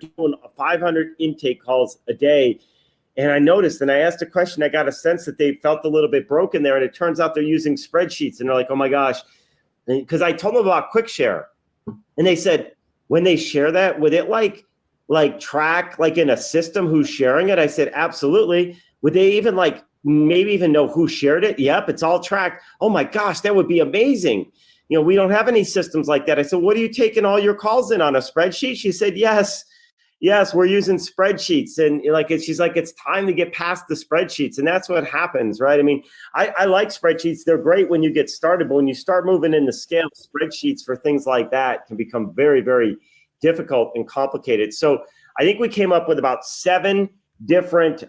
doing 500 intake calls a day. And I noticed, and I asked a question, I got a sense that they felt a little bit broken there. And it turns out they're using spreadsheets. And they're like, oh my gosh. Because I told them about QuickShare. And they said, when they share that, would it like track like in a system who's sharing it? I said, absolutely. Would they even like maybe even know who shared it? Yep, it's all tracked. Oh my gosh, that would be amazing. You know, we don't have any systems like that. I said, what are you taking all your calls in on a spreadsheet? She said, yes, we're using spreadsheets. And she's like, it's time to get past the spreadsheets. And that's what happens, right? I mean, I like spreadsheets. They're great when you get started, but when you start moving in the scale, spreadsheets for things like that can become very, very difficult and complicated. So I think we came up with about 7 different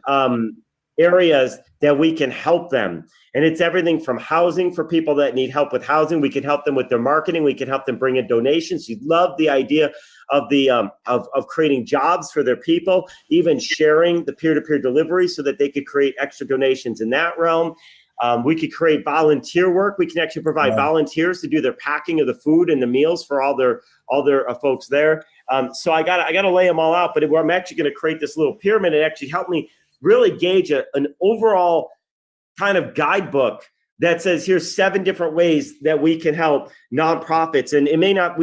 areas that we can help them. And it's everything from housing for people that need help with housing. We can help them with their marketing. We can help them bring in donations. You love the idea of the of creating jobs for their people, even sharing the peer-to-peer delivery so that they could create extra donations in that realm. We could create volunteer work. We can actually provide volunteers to do their packing of the food and the meals for all their folks there. So I gotta lay them all out. But I'm actually going to create this little pyramid and actually help me really gauge an overall kind of guidebook that says here's 7 different ways that we can help nonprofits. And it may not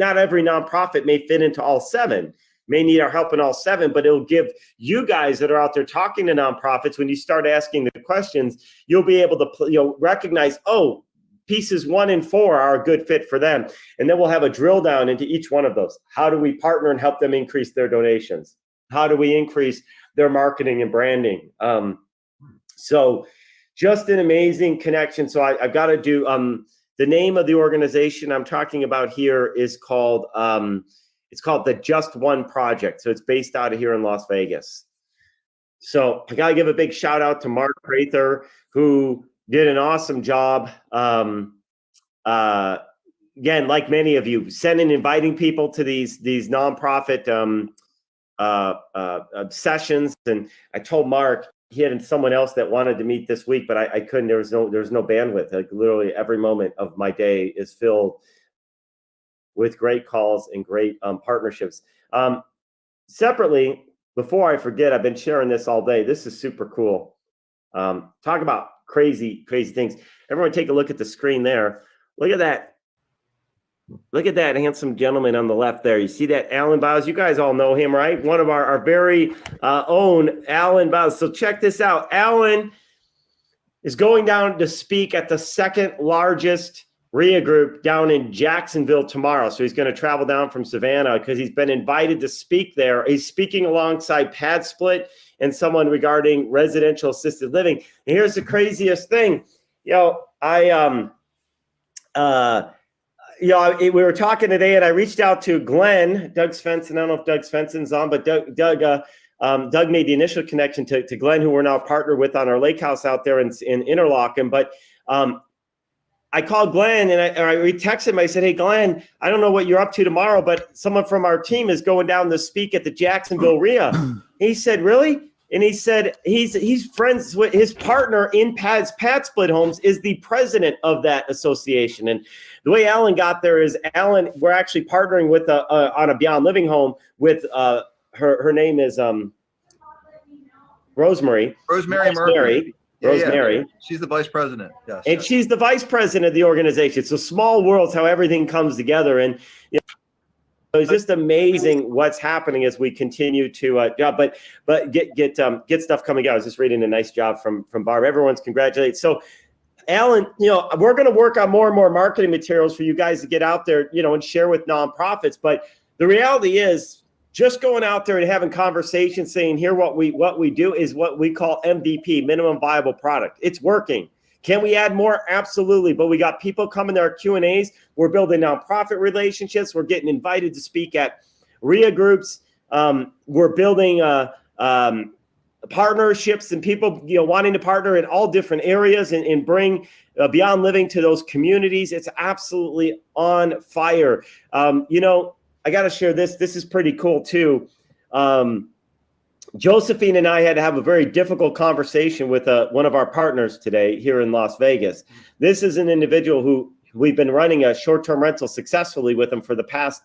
every nonprofit may fit into all 7. May need our help in all 7, but it'll give you guys that are out there talking to nonprofits, when you start asking the questions, you'll be able to recognize, oh, pieces 1 and 4 are a good fit for them. And then we'll have a drill down into each one of those. How do we partner and help them increase their donations? How do we increase their marketing and branding? So just an amazing connection. So I've got to do, the name of the organization I'm talking about here is called, it's called the Just One Project. So it's based out of here in Las Vegas. So I got to give a big shout out to Mark Prather, who did an awesome job. Again, like many of you, inviting people to these nonprofit sessions. And I told Mark he had someone else that wanted to meet this week, but I couldn't. There was no bandwidth. Like literally every moment of my day is filled with great calls and great partnerships. Separately, before I forget, I've been sharing this all day. This is super cool. Talk about crazy things. Everyone take a look at the screen there. Look at that. Look at that handsome gentleman on the left there. You see that? Alan Bowes. You guys all know him, right? One of our very own Alan Bowes. So check this out. Alan is going down to speak at the 2nd largest REI group down in Jacksonville tomorrow. So he's going to travel down from Savannah because he's been invited to speak there. He's speaking alongside Pad Split and someone regarding residential assisted living. And here's the craziest thing. We were talking today, and I reached out to Glenn, Doug Svensson. I don't know if Doug Svensson's on, but Doug made the initial connection to Glenn, who we're now partnered with on our lake house out there in Interlaken. But I called Glenn and I texted him. I said, hey, Glenn, I don't know what you're up to tomorrow, but someone from our team is going down to speak at the Jacksonville REIA. He said, really? And he said he's friends with his partner in Pad Split Homes is the president of that association. And the way Alan got there is we're actually partnering with on a Beyond Living home with her name is Rosemary. Rosemary. Yeah. She's the vice president. Yes. And she's the vice president of the organization. So small worlds, how everything comes together. And it's just amazing what's happening as we continue to but get stuff coming out. I was just reading a nice job from Barb. Everyone's congratulated. So Alan, we're going to work on more and more marketing materials for you guys to get out there, and share with nonprofits. But the reality is, just going out there and having conversations saying, here, what we do is what we call MVP, minimum viable product. It's working. Can we add more? Absolutely. But we got people coming to our Q&As. We're building nonprofit relationships. We're getting invited to speak at REIA groups. We're building partnerships and people, wanting to partner in all different areas and bring Beyond Living to those communities. It's absolutely on fire. I got to share this. This is pretty cool too. Josephine and I had to have a very difficult conversation with one of our partners today here in Las Vegas. This is an individual who we've been running a short-term rental successfully with him for the past,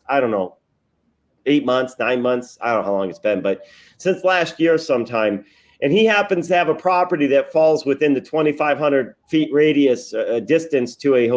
8 months, 9 months. I don't know how long it's been, but since last year sometime. And he happens to have a property that falls within the 2,500 feet radius distance to a hotel.